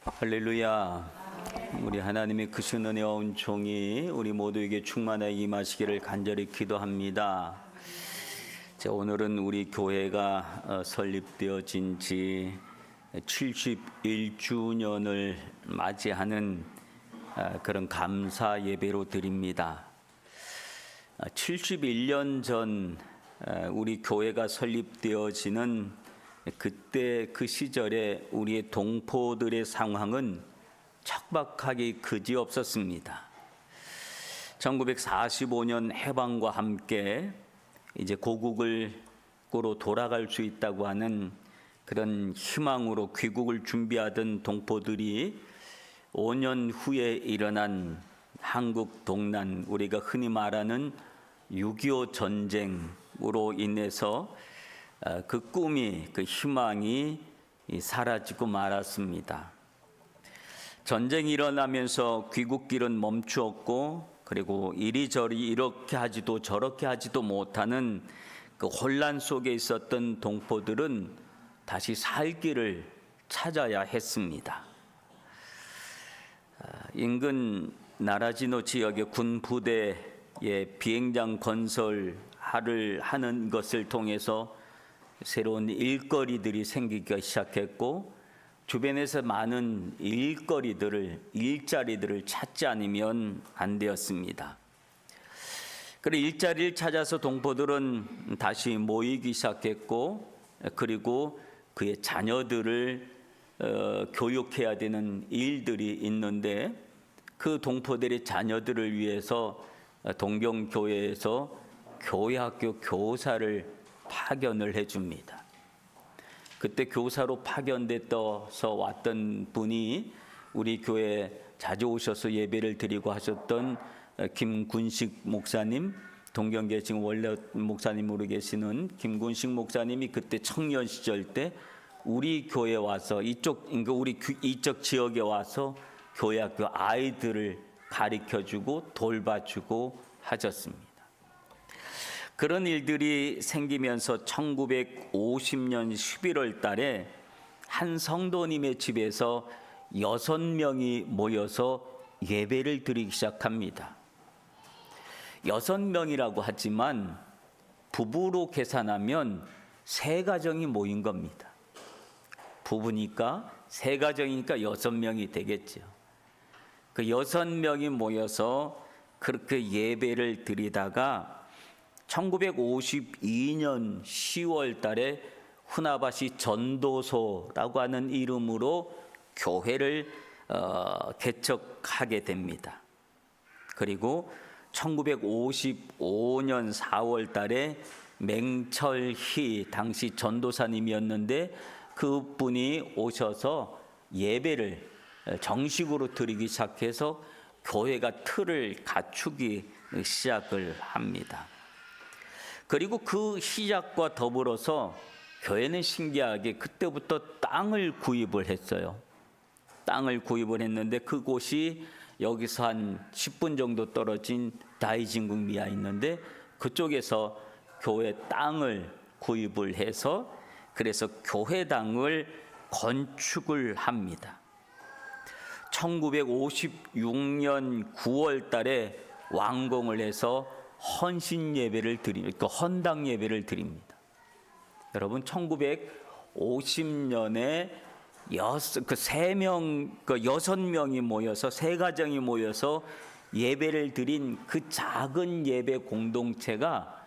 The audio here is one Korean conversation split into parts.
할렐루야. 우리 하나님의 크신 은혜와 은총이 우리 모두에게 충만하게 임하시기를 간절히 기도합니다. 오늘은 우리 교회가 설립되어진 지 71주년을 맞이하는 그런 감사 예배로 드립니다. 71년 전 우리 교회가 설립되어지는 그때 그 시절에 우리의 동포들의 상황은 척박하기 그지없었습니다. 1945년 해방과 함께 이제 고국으로 돌아갈 수 있다고 하는 그런 희망으로 귀국을 준비하던 동포들이 5년 후에 일어난 한국 동란, 우리가 흔히 말하는 6.25 전쟁으로 인해서 그 꿈이, 그 희망이 사라지고 말았습니다. 전쟁이 일어나면서 귀국길은 멈추었고, 그리고 이리저리 이렇게 하지도 저렇게 하지도 못하는 그 혼란 속에 있었던 동포들은 다시 살 길을 찾아야 했습니다. 인근 나라지노 지역의 군 부대의 비행장 건설을 하는 것을 통해서 새로운 일거리들이 생기기 시작했고, 주변에서 많은 일자리들을 찾지 않으면 안 되었습니다. 그리고 일자리를 찾아서 동포들은 다시 모이기 시작했고, 그리고 그의 자녀들을 교육해야 되는 일들이 있는데, 그 동포들의 자녀들을 위해서 동경교회에서 교회학교 교사를 파견을 해줍니다. 그때 교사로 파견돼서 왔던 분이 우리 교회에 자주 오셔서 예배를 드리고 하셨던 김군식 목사님, 동경교회 지금 원래 목사님으로 계시는 김군식 목사님이 그때 청년 시절 때 우리 교회에 와서 우리 이쪽 지역에 와서 교회학교 아이들을 가르쳐주고 돌봐주고 하셨습니다. 그런 일들이 생기면서 1950년 11월 달에 한 성도님의 집에서 6명이 모여서 예배를 드리기 시작합니다. 6명이라고 하지만 부부로 계산하면 3가정이 모인 겁니다. 부부니까 3가정이니까 6명이 되겠죠. 그 6명이 모여서 그렇게 예배를 드리다가 1952년 10월 달에 후나바시 전도소라고 하는 이름으로 교회를 개척하게 됩니다. 그리고 1955년 4월 달에 맹철희 당시 전도사님이었는데 그분이 오셔서 예배를 정식으로 드리기 시작해서 교회가 틀을 갖추기 시작을 합니다. 그리고 그 시작과 더불어서 교회는 신기하게 그때부터 땅을 구입을 했어요. 땅을 구입을 했는데 그곳이 여기서 한 10분 정도 떨어진 다이진국 미아 있는데 그쪽에서 교회 땅을 구입을 해서 그래서 교회당을 건축을 합니다. 1956년 9월 달에 완공을 해서 헌신 예배를 드립니다. 헌당 예배를 드립니다. 여러분 1950년에 6명이 모여서 3가정이 모여서 예배를 드린 그 작은 예배 공동체가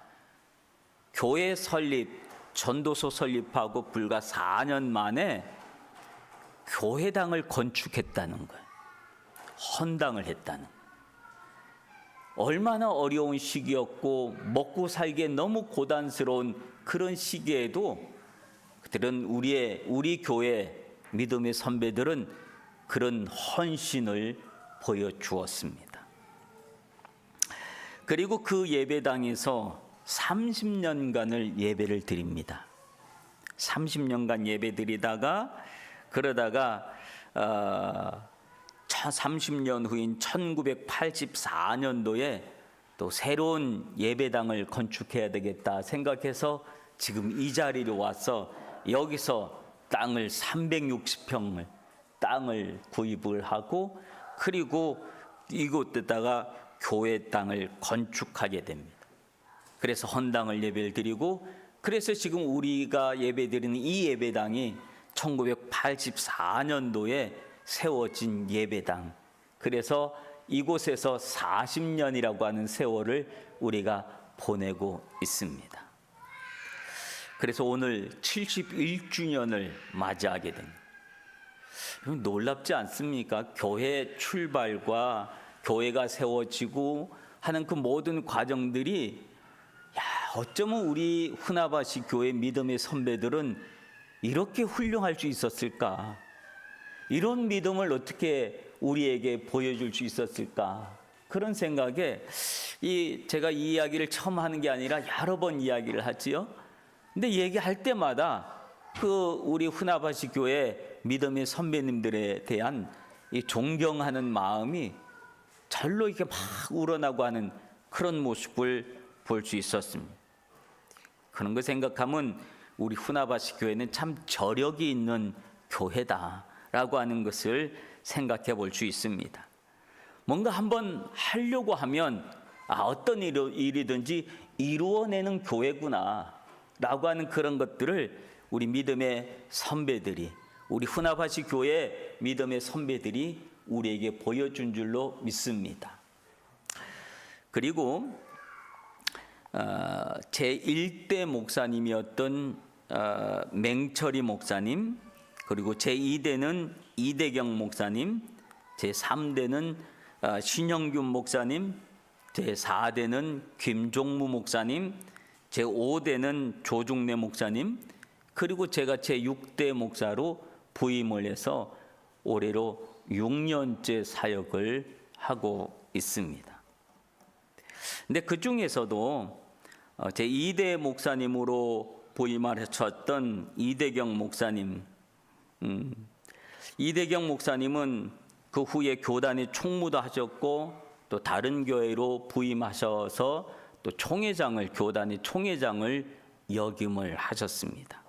교회 설립, 전도소 설립하고 불과 4년 만에 교회당을 건축했다는 거예요. 헌당을 했다는 거예요. 얼마나 어려운 시기였고 먹고 살기에 너무 고단스러운 그런 시기에도 그들은 우리 교회 믿음의 선배들은 그런 헌신을 보여주었습니다. 그리고 그 예배당에서 30년간을 예배를 드립니다. 30년간 예배 드리다가 그러다가 30년 후인 1984년도에 또 새로운 예배당을 건축해야 되겠다 생각해서 지금 이 자리로 와서 여기서 땅을 360평을 땅을 구입을 하고 그리고 이곳에다가 교회 땅을 건축하게 됩니다. 그래서 헌당을 예배를 드리고 그래서 지금 우리가 예배드리는 이 예배당이 1984년도에 세워진 예배당. 그래서 이곳에서 40년이라고 하는 세월을 우리가 보내고 있습니다. 그래서 오늘 71주년을 맞이하게 됩니다. 놀랍지 않습니까? 교회 출발과 교회가 세워지고 하는 그 모든 과정들이 어쩌면 우리 후나바시 교회 믿음의 선배들은 이렇게 훌륭할 수 있었을까? 이런 믿음을 어떻게 우리에게 보여줄 수 있었을까? 그런 생각에 제가 이 이야기를 처음 하는 게 아니라 여러 번 이야기를 하지요. 근데 얘기할 때마다 우리 후나바시 교회 믿음의 선배님들에 대한 이 존경하는 마음이 절로 이렇게 막 우러나고 하는 그런 모습을 볼 수 있었습니다. 그런 거 생각하면 우리 후나바시 교회는 참 저력이 있는 교회다라고 하는 것을 생각해 볼 수 있습니다. 뭔가 한번 하려고 하면 어떤 일이든지 이루어내는 교회구나라고 하는 그런 것들을 우리 믿음의 선배들이 우리 후나바시 교회 믿음의 선배들이 우리에게 보여준 줄로 믿습니다. 그리고 제1대 목사님이었던 맹철이 목사님, 그리고 제2대는 이대경 목사님, 제3대는 신영균 목사님, 제4대는 김종무 목사님, 제5대는 조중래 목사님, 그리고 제가 제6대 목사로 부임을 해서 올해로 6년째 사역을 하고 있습니다. 근데 그 중에서도 제2대 목사님으로 부임하셨던 이대경 목사님, 이대경 목사님은 그 후에 교단의 총무도 하셨고 또 다른 교회로 부임하셔서 또 교단의 총회장을 역임을 하셨습니다.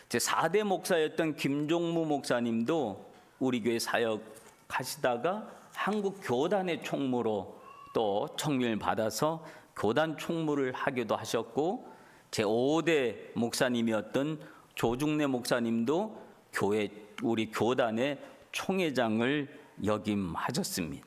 제4대 목사였던 김종무 목사님도 우리 교회 사역하시다가 한국 교단의 총무로 또 청임을 받아서 교단 총무를 하기도 하셨고, 제5대 목사님이었던 조중래 목사님도 우리 교단의 총회장을 역임하셨습니다.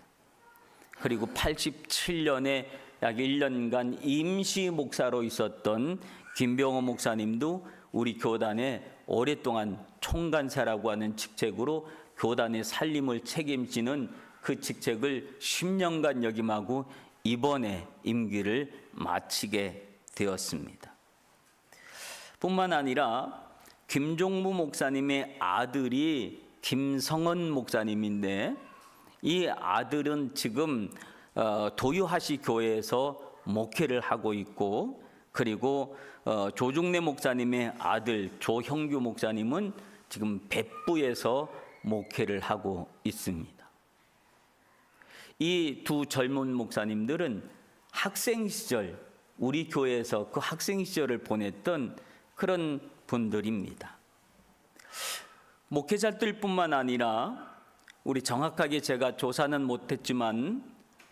그리고 87년에 약 1년간 임시 목사로 있었던 김병호 목사님도 우리 교단에 오랫동안 총간사라고 하는 직책으로 교단의 살림을 책임지는 그 직책을 10년간 역임하고 이번에 임기를 마치게 되었습니다. 뿐만 아니라 김종무 목사님의 아들이 김성원 목사님인데, 이 아들은 지금 도유하시 교회에서 목회를 하고 있고, 그리고 조중래 목사님의 아들 조형규 목사님은 지금別부에서 목회를 하고 있습니다. 이 두 젊은 목사님들은 학생 시절, 우리 교회에서 그 학생 시절을 보냈던 그런 분들입니다. 목회자들뿐만 아니라 우리 정확하게 제가 조사는 못했지만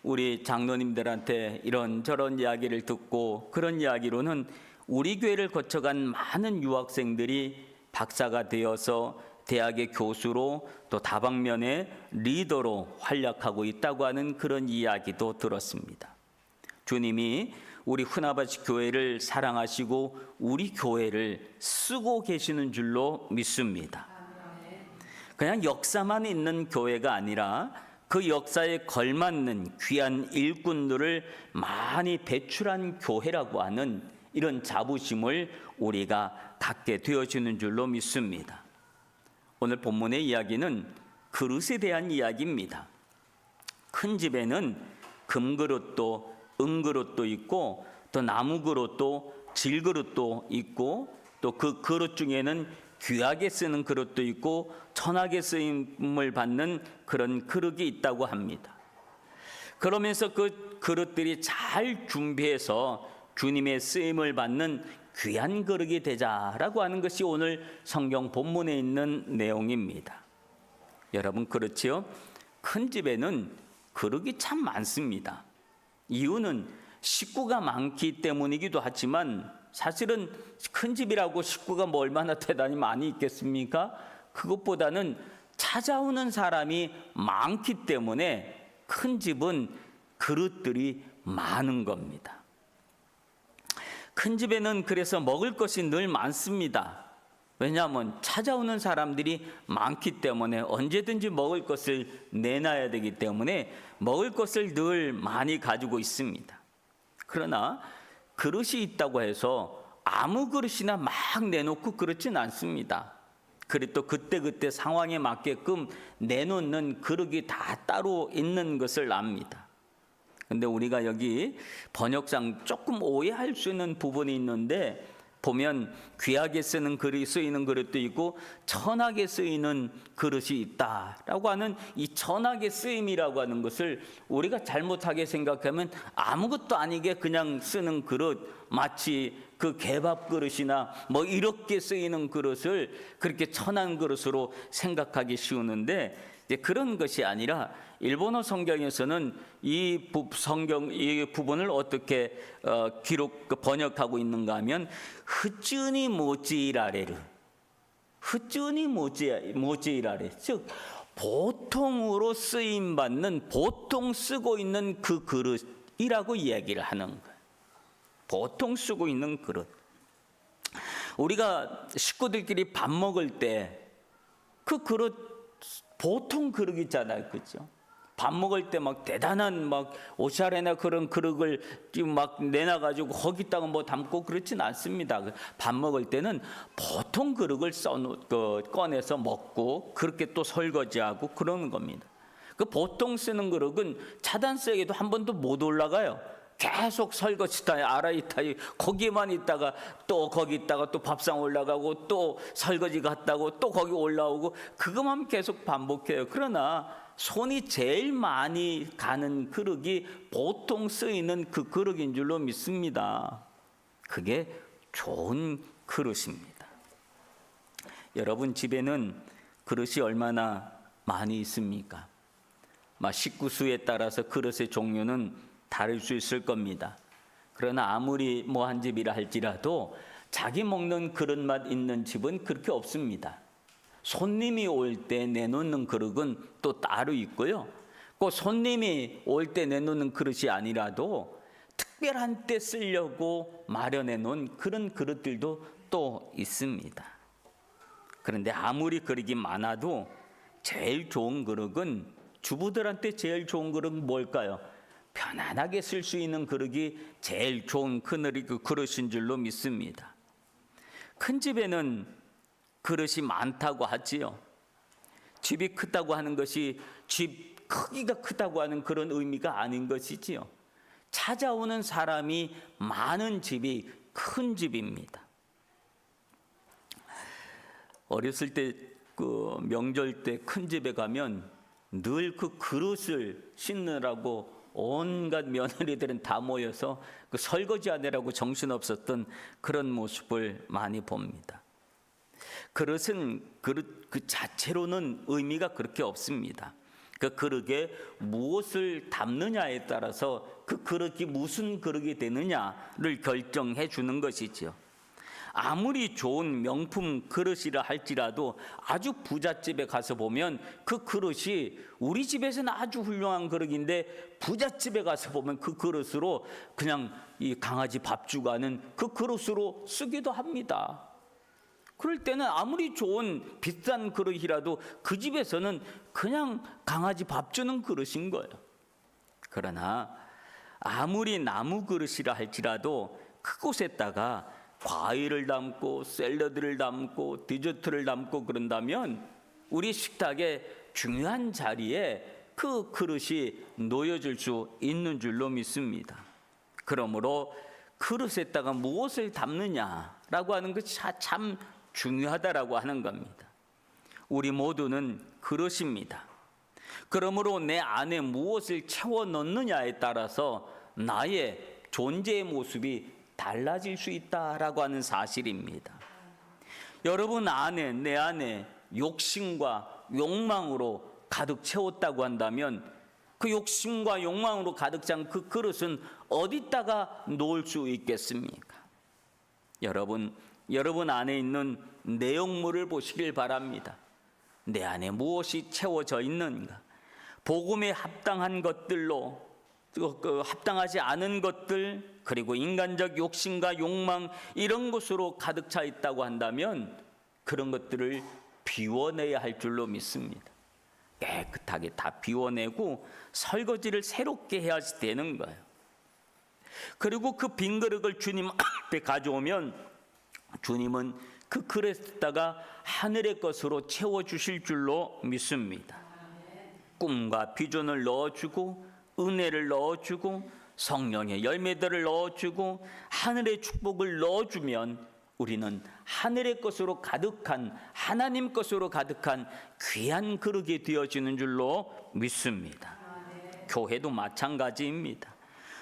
우리 장로님들한테 이런저런 이야기를 듣고 그런 이야기로는 우리 교회를 거쳐간 많은 유학생들이 박사가 되어서 대학의 교수로 또 다방면의 리더로 활약하고 있다고 하는 그런 이야기도 들었습니다. 주님이 우리 후나바시 교회를 사랑하시고 우리 교회를 쓰고 계시는 줄로 믿습니다. 그냥 역사만 있는 교회가 아니라 그 역사에 걸맞는 귀한 일꾼들을 많이 배출한 교회라고 하는 이런 자부심을 우리가 갖게 되어지는 줄로 믿습니다. 오늘 본문의 이야기는 그릇에 대한 이야기입니다. 큰 집에는 금그릇도 은그릇도 있고 또 나무그릇도 질그릇도 있고 또 그 그릇 중에는 귀하게 쓰는 그릇도 있고 천하게 쓰임을 받는 그런 그릇이 있다고 합니다. 그러면서 그 그릇들이 잘 준비해서 주님의 쓰임을 받는 귀한 그릇이 되자라고 하는 것이 오늘 성경 본문에 있는 내용입니다. 여러분 그렇지요? 큰 집에는 그릇이 참 많습니다. 이유는 식구가 많기 때문이기도 하지만 사실은 큰 집이라고 식구가 뭐 얼마나 대단히 많이 있겠습니까? 그것보다는 찾아오는 사람이 많기 때문에 큰 집은 그릇들이 많은 겁니다. 큰 집에는 그래서 먹을 것이 늘 많습니다. 왜냐하면 찾아오는 사람들이 많기 때문에 언제든지 먹을 것을 내놔야 되기 때문에 먹을 것을 늘 많이 가지고 있습니다. 그러나 그릇이 있다고 해서 아무 그릇이나 막 내놓고 그렇진 않습니다. 그래도 그때그때 상황에 맞게끔 내놓는 그릇이 다 따로 있는 것을 압니다. 근데 우리가 여기 번역상 조금 오해할 수 있는 부분이 있는데 보면 귀하게 쓰는 그릇이 쓰이는 그릇도 있고 천하게 쓰이는 그릇이 있다라고 하는 이 천하게 쓰임이라고 하는 것을 우리가 잘못하게 생각하면 아무것도 아니게 그냥 쓰는 그릇, 마치 그 개밥 그릇이나 뭐 이렇게 쓰이는 그릇을 그렇게 천한 그릇으로 생각하기 쉬우는데 그런 것이 아니라 일본어 성경에서는 이 부분을 어떻게 번역하고 있는가 하면 흐쯔니 모찌라레르, 흐쯔니 모찌라레, 즉 보통으로 쓰임 받는, 보통 쓰고 있는 그 그릇이라고 이야기를 하는 거예요. 보통 쓰고 있는 그릇. 우리가 식구들끼리 밥 먹을 때 그 그릇 보통 그릇 있잖아요, 그렇죠? 밥 먹을 때 막 대단한 막 오샤레나 그런 그릇을 막 내놔가지고 거기다가 뭐 담고 그렇진 않습니다. 밥 먹을 때는 보통 그릇을 꺼내서 먹고 그렇게 또 설거지하고 그러는 겁니다. 그 보통 쓰는 그릇은 차단세에도 한 번도 못 올라가요. 계속 설거지타에 아라이타에 거기만 있다가 또 거기 있다가 또 밥상 올라가고 또 설거지 갔다고 또 거기 올라오고 그것만 계속 반복해요. 그러나 손이 제일 많이 가는 그릇이 보통 쓰이는 그 그릇인 줄로 믿습니다. 그게 좋은 그릇입니다. 여러분 집에는 그릇이 얼마나 많이 있습니까? 식구 수에 따라서 그릇의 종류는 다를 수 있을 겁니다. 그러나 아무리 한 집이라 할지라도 자기 먹는 그릇만 있는 집은 그렇게 없습니다. 손님이 올 때 내놓는 그릇은 또 따로 있고요. 그 손님이 올 때 내놓는 그릇이 아니라도 특별한 때 쓰려고 마련해 놓은 그런 그릇들도 또 있습니다. 그런데 아무리 그릇이 많아도 제일 좋은 그릇은, 주부들한테 제일 좋은 그릇은 뭘까요? 편안하게 쓸 수 있는 그릇이 제일 좋은 그릇인 줄로 믿습니다. 큰 집에는 그릇이 많다고 하지요. 집이 크다고 하는 것이 집 크기가 크다고 하는 그런 의미가 아닌 것이지요. 찾아오는 사람이 많은 집이 큰 집입니다. 어렸을 때 그 명절 때 큰 집에 가면 늘 그 그릇을 씻느라고 온갖 며느리들은 다 모여서 그 설거지하느라고 정신없었던 그런 모습을 많이 봅니다. 그릇은 그릇 그 자체로는 의미가 그렇게 없습니다. 그 그릇에 무엇을 담느냐에 따라서 그 그릇이 무슨 그릇이 되느냐를 결정해 주는 것이지요. 아무리 좋은 명품 그릇이라 할지라도 아주 부잣집에 가서 보면 그 그릇이 우리 집에서는 아주 훌륭한 그릇인데 부잣집에 가서 보면 그 그릇으로 그냥 이 강아지 밥 주고 하는 그 그릇으로 쓰기도 합니다. 그럴 때는 아무리 좋은 비싼 그릇이라도 그 집에서는 그냥 강아지 밥 주는 그릇인 거예요. 그러나 아무리 나무 그릇이라 할지라도 그곳에다가 과일을 담고 샐러드를 담고 디저트를 담고 그런다면 우리 식탁의 중요한 자리에 그 그릇이 놓여질 수 있는 줄로 믿습니다. 그러므로 그릇에다가 무엇을 담느냐라고 하는 것이 참 중요하다라고 하는 겁니다. 우리 모두는 그릇입니다. 그러므로 내 안에 무엇을 채워 넣느냐에 따라서 나의 존재의 모습이 달라질 수 있다라고 하는 사실입니다. 여러분 안에, 내 안에 욕심과 욕망으로 가득 채웠다고 한다면 그 욕심과 욕망으로 가득 찬 그 그릇은 어디다가 놓을 수 있겠습니까? 여러분 안에 있는 내용물을 보시길 바랍니다. 내 안에 무엇이 채워져 있는가? 복음에 합당한 것들로, 합당하지 않은 것들, 그리고 인간적 욕심과 욕망 이런 것으로 가득 차 있다고 한다면 그런 것들을 비워내야 할 줄로 믿습니다. 깨끗하게 다 비워내고 설거지를 새롭게 해야지 되는 거예요. 그리고 그 빈 그릇을 주님 앞에 가져오면 주님은 그 그릇에다가 하늘의 것으로 채워주실 줄로 믿습니다. 꿈과 비전을 넣어주고 은혜를 넣어주고 성령의 열매들을 넣어주고 하늘의 축복을 넣어주면 우리는 하늘의 것으로 가득한, 하나님 것으로 가득한 귀한 그릇이 되어지는 줄로 믿습니다. 교회도 마찬가지입니다.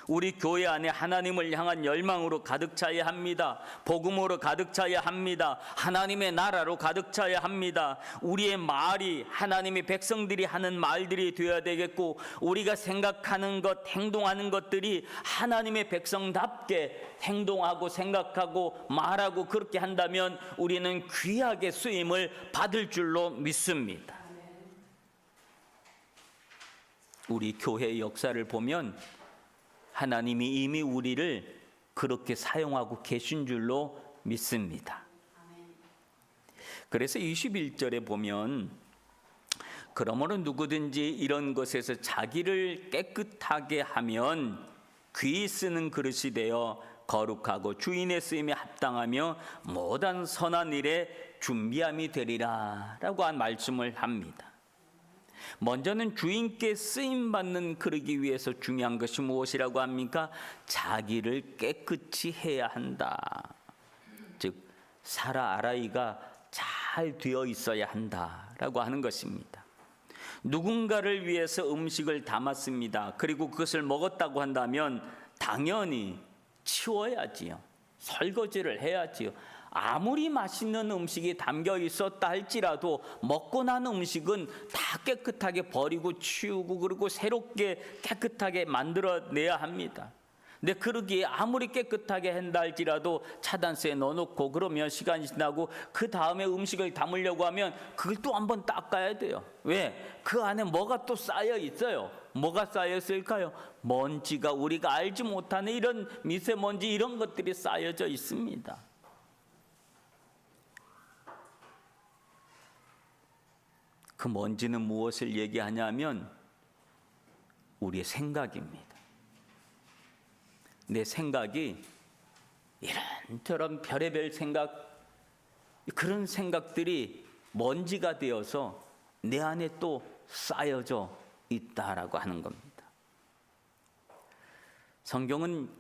우리 교회 안에 하나님을 향한 열망으로 가득 차야 합니다. 복음으로 가득 차야 합니다. 하나님의 나라로 가득 차야 합니다. 우리의 말이 하나님의 백성들이 하는 말들이 되어야 되겠고, 우리가 생각하는 것, 행동하는 것들이 하나님의 백성답게 행동하고 생각하고 말하고 그렇게 한다면 우리는 귀하게 쓰임을 받을 줄로 믿습니다. 우리 교회의 역사를 보면 하나님이 이미 우리를 그렇게 사용하고 계신 줄로 믿습니다. 그래서 21절에 보면 그러므로 누구든지 이런 것에서 자기를 깨끗하게 하면 귀히 쓰는 그릇이 되어 거룩하고 주인의 쓰임에 합당하며 모든 선한 일에 준비함이 되리라 라고 한 말씀을 합니다. 먼저는 주인께 쓰임받는 그릇이기 위해서 중요한 것이 무엇이라고 합니까? 자기를 깨끗이 해야 한다. 즉 사라 아라이가 잘 되어 있어야 한다라고 하는 것입니다. 누군가를 위해서 음식을 담았습니다. 그리고 그것을 먹었다고 한다면 당연히 치워야지요. 설거지를 해야지요. 아무리 맛있는 음식이 담겨 있었다 할지라도 먹고 난 음식은 다 깨끗하게 버리고 치우고 그리고 새롭게 깨끗하게 만들어내야 합니다. 근데 그러기에 아무리 깨끗하게 한다 할지라도 차단세에 넣어놓고 그러면 시간이 지나고 그 다음에 음식을 담으려고 하면 그걸 또 한번 닦아야 돼요. 왜? 그 안에 뭐가 또 쌓여 있어요. 뭐가 쌓여 있을까요? 먼지가, 우리가 알지 못하는 이런 미세먼지 이런 것들이 쌓여져 있습니다. 그 먼지는 무엇을 얘기하냐면 우리의 생각입니다. 내 생각이 이런저런 별의별 생각, 그런 생각들이 먼지가 되어서 내 안에 또 쌓여져 있다라고 하는 겁니다. 성경은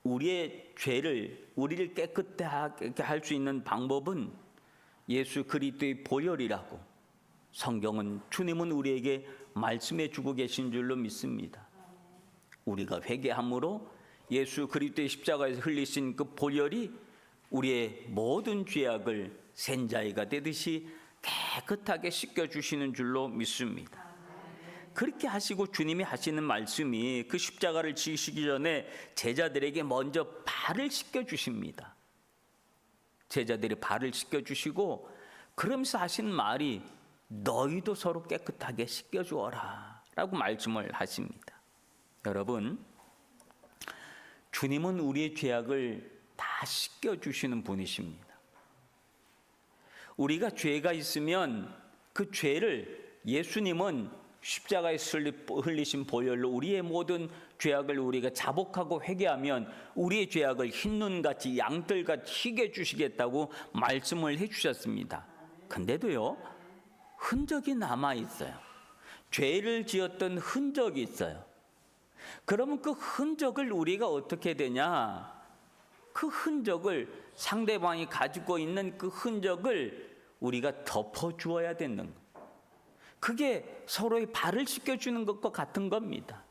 우리의 죄를, 우리를 깨끗하게 할 수 있는 방법은 예수 그리스도의 보혈이라고 성경은, 주님은 우리에게 말씀해 주고 계신 줄로 믿습니다. 우리가 회개함으로 예수 그리스도의 십자가에서 흘리신 그 보혈이 우리의 모든 죄악을 센자이가 되듯이 깨끗하게 씻겨주시는 줄로 믿습니다. 그렇게 하시고 주님이 하시는 말씀이 그 십자가를 지시기 전에 제자들에게 먼저 발을 씻겨주십니다. 제자들이 발을 씻겨주시고 그러면서 하신 말이 너희도 서로 깨끗하게 씻겨주어라 라고 말씀을 하십니다. 여러분, 주님은 우리의 죄악을 다 씻겨주시는 분이십니다. 우리가 죄가 있으면 그 죄를 예수님은 십자가에서 흘리신 보혈로 우리의 모든 죄악을 우리가 자복하고 회개하면 우리의 죄악을 흰눈같이 양털같이 희게 주시겠다고 말씀을 해주셨습니다. 근데도요, 흔적이 남아있어요. 죄를 지었던 흔적이 있어요. 그러면 그 흔적을 우리가 어떻게 되냐? 그 흔적을, 상대방이 가지고 있는 그 흔적을 우리가 덮어주어야 되는 거예요. 그게 서로의 발을 씻겨주는 것과 같은 겁니다.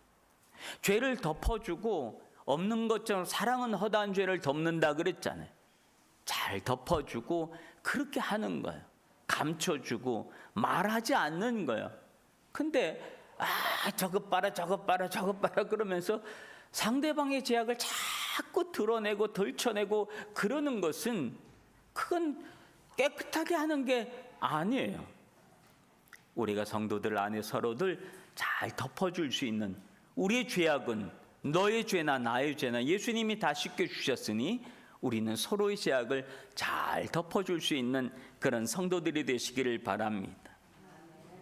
죄를 덮어주고 없는 것처럼 사랑은 허다한 죄를 덮는다 그랬잖아요. 잘 덮어주고 그렇게 하는 거예요. 감춰주고 말하지 않는 거예요. 근데 저것 봐라 저것 봐라 저것 봐라 그러면서 상대방의 죄악을 자꾸 드러내고 덜쳐내고 그러는 것은 그건 깨끗하게 하는 게 아니에요. 우리가 성도들 안에 서로들 잘 덮어줄 수 있는, 우리의 죄악은 너의 죄나 나의 죄나 예수님이 다 씻겨주셨으니 우리는 서로의 죄악을 잘 덮어줄 수 있는 그런 성도들이 되시기를 바랍니다.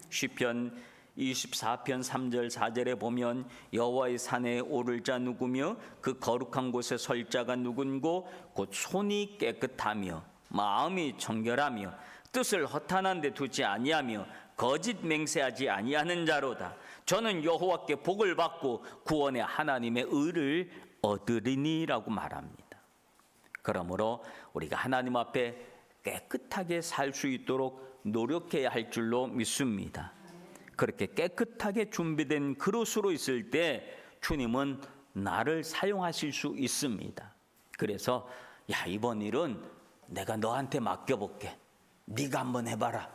시편 24편 3절 4절에 보면 여호와의 산에 오를 자 누구며 그 거룩한 곳에 설 자가 누군고 곧 손이 깨끗하며 마음이 정결하며 뜻을 허탄한 데 두지 아니하며 거짓 맹세하지 아니하는 자로다. 저는 여호와께 복을 받고 구원의 하나님의 의를 얻으리니라고 말합니다. 그러므로 우리가 하나님 앞에 깨끗하게 살 수 있도록 노력해야 할 줄로 믿습니다. 그렇게 깨끗하게 준비된 그릇으로 있을 때 주님은 나를 사용하실 수 있습니다. 그래서 이번 일은 내가 너한테 맡겨볼게. 네가 한번 해봐라.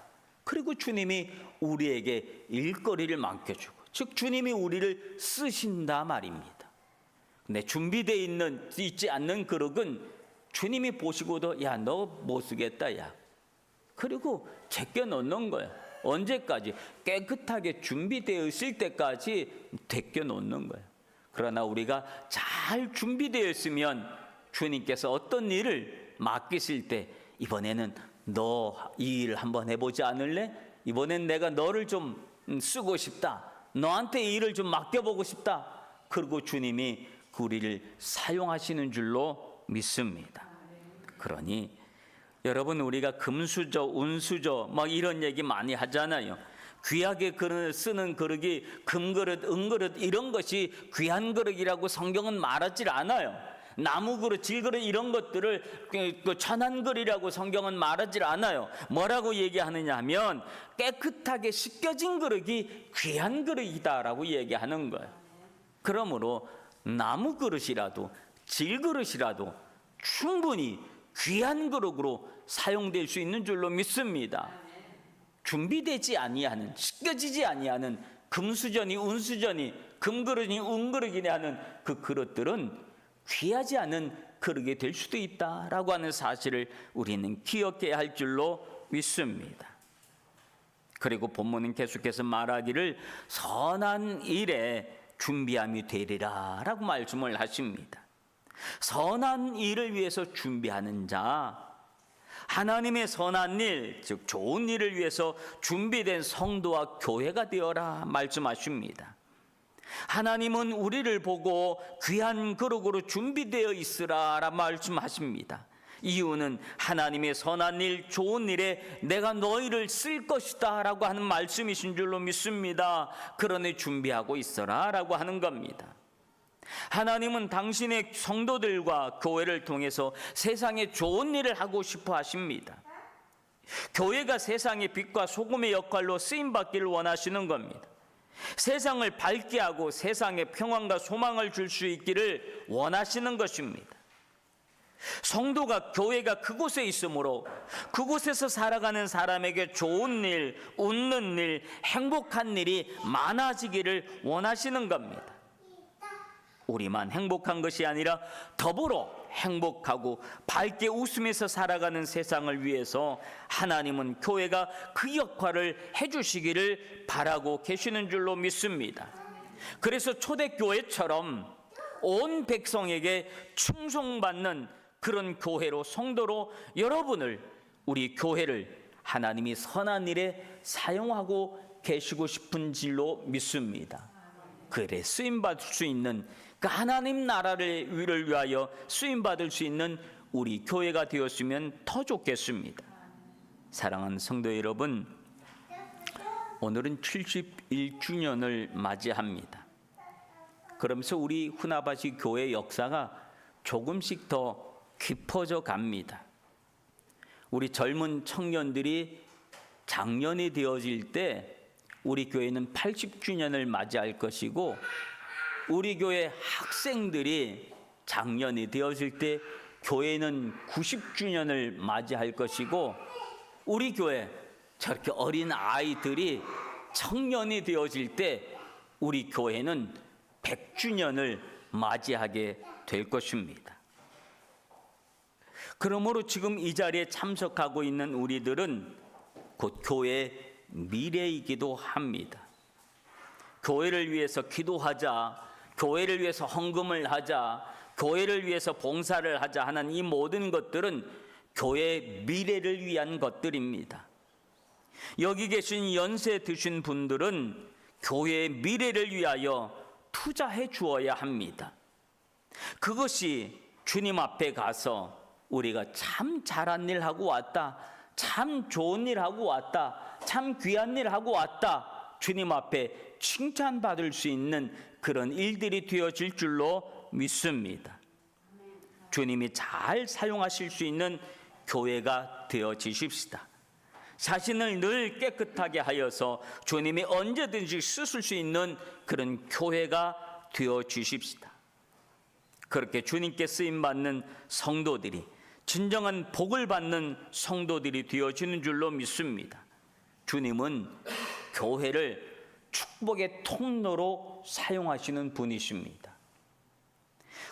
그리고 주님이 우리에게 일거리를 맡겨주고, 즉 주님이 우리를 쓰신다 말입니다. 근데 준비되어 있지 않는 그릇은 주님이 보시고도 너 못 쓰겠다 그리고 제껴 놓는 거예요. 언제까지? 깨끗하게 준비되어 있을 때까지 제껴 놓는 거예요. 그러나 우리가 잘 준비되어 있으면 주님께서 어떤 일을 맡기실 때 이번에는 너 이 일 한번 해보지 않을래? 이번엔 내가 너를 좀 쓰고 싶다. 너한테 이 일을 좀 맡겨보고 싶다. 그리고 주님이 우리를 사용하시는 줄로 믿습니다. 그러니 여러분, 우리가 금수저, 운수저 이런 얘기 많이 하잖아요. 귀하게 쓰는 그릇이 금그릇, 은그릇 이런 것이 귀한 그릇이라고 성경은 말하지 않아요. 나무 그릇, 질그릇 이런 것들을 천한 그릇이라고 성경은 말하지 않아요. 뭐라고 얘기하느냐 하면 깨끗하게 씻겨진 그릇이 귀한 그릇이다라고 얘기하는 거예요. 그러므로 나무 그릇이라도 질그릇이라도 충분히 귀한 그릇으로 사용될 수 있는 줄로 믿습니다. 준비되지 아니하는, 씻겨지지 아니하는 금수저니 운수저니 금그릇이 은그릇이니 하는 그 그릇들은 귀하지 않은 그릇이 될 수도 있다라고 하는 사실을 우리는 기억해야 할 줄로 믿습니다. 그리고 본문은 계속해서 말하기를 선한 일에 준비함이 되리라 라고 말씀을 하십니다. 선한 일을 위해서 준비하는 자, 하나님의 선한 일, 즉 좋은 일을 위해서 준비된 성도와 교회가 되어라 말씀하십니다. 하나님은 우리를 보고 귀한 그릇으로 준비되어 있으라 라 말씀하십니다. 이유는 하나님의 선한 일, 좋은 일에 내가 너희를 쓸 것이다 라고 하는 말씀이신 줄로 믿습니다. 그러니 준비하고 있어라 라고 하는 겁니다. 하나님은 당신의 성도들과 교회를 통해서 세상에 좋은 일을 하고 싶어 하십니다. 교회가 세상의 빛과 소금의 역할로 쓰임받기를 원하시는 겁니다. 세상을 밝게 하고 세상에 평안과 소망을 줄 수 있기를 원하시는 것입니다. 성도가, 교회가 그곳에 있으므로 그곳에서 살아가는 사람에게 좋은 일, 웃는 일, 행복한 일이 많아지기를 원하시는 겁니다. 우리만 행복한 것이 아니라 더불어 행복하고 밝게 웃으면서 살아가는 세상을 위해서 하나님은 교회가 그 역할을 해주시기를 바라고 계시는 줄로 믿습니다. 그래서 초대교회처럼 온 백성에게 충성받는 그런 교회로, 성도로 여러분을, 우리 교회를 하나님이 선한 일에 사용하고 계시고 싶은 줄로 믿습니다. 그래 쓰임받을 수 있는, 그 하나님 나라를 위하여 쓰임받을 수 있는 우리 교회가 되었으면 더 좋겠습니다. 사랑하는 성도 여러분, 오늘은 71주년을 맞이합니다. 그러면서 우리 후나바시 교회 역사가 조금씩 더 깊어져 갑니다. 우리 젊은 청년들이 장년이 되어질 때 우리 교회는 80주년을 맞이할 것이고, 우리 교회 학생들이 장년이 되어질 때 교회는 90주년을 맞이할 것이고, 우리 교회 저렇게 어린 아이들이 청년이 되어질 때 우리 교회는 100주년을 맞이하게 될 것입니다. 그러므로 지금 이 자리에 참석하고 있는 우리들은 곧 교회의 미래이기도 합니다. 교회를 위해서 기도하자, 교회를 위해서 헌금을 하자, 교회를 위해서 봉사를 하자 하는 이 모든 것들은 교회의 미래를 위한 것들입니다. 여기 계신 연세 드신 분들은 교회의 미래를 위하여 투자해 주어야 합니다. 그것이 주님 앞에 가서 우리가 참 잘한 일 하고 왔다, 참 좋은 일 하고 왔다, 참 귀한 일 하고 왔다, 주님 앞에 칭찬받을 수 있는 그런 일들이 되어질 줄로 믿습니다. 주님이 잘 사용하실 수 있는 교회가 되어지십시다. 자신을 늘 깨끗하게 하여서 주님이 언제든지 쓰실 수 있는 그런 교회가 되어주십시다. 그렇게 주님께 쓰임받는 성도들이 진정한 복을 받는 성도들이 되어지는 줄로 믿습니다. 주님은 교회를 축복의 통로로 사용하시는 분이십니다.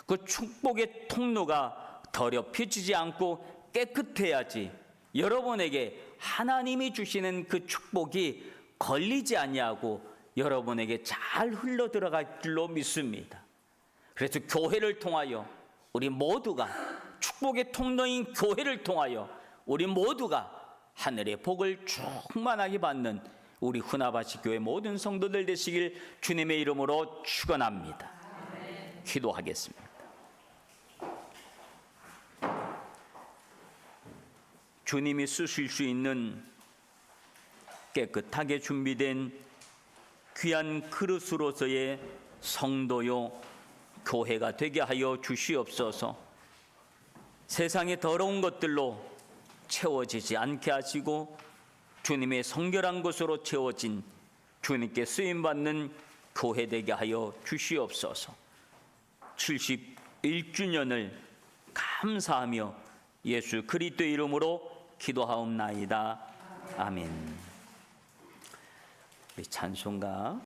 그 축복의 통로가 더럽혀지지 않고 깨끗해야지 여러분에게 하나님이 주시는 그 축복이 걸리지 아니하고 여러분에게 잘 흘러 들어갈 줄로 믿습니다. 그래서 교회를 통하여 우리 모두가 축복의 통로인 교회를 통하여 우리 모두가 하늘의 복을 충만하게 받는 우리 후나바시 교회 모든 성도들 되시길 주님의 이름으로 축원합니다. 기도하겠습니다. 주님이 쓰실 수 있는 깨끗하게 준비된 귀한 그릇으로서의 성도요 교회가 되게 하여 주시옵소서. 세상의 더러운 것들로 채워지지 않게 하시고 주님의 성결한 것으로 채워진 주님께 쓰임받는 교회 되게 하여 주시옵소서. 71주년을 감사하며 예수 그리스도의 이름으로 기도하옵나이다. 아멘. 우리 찬송가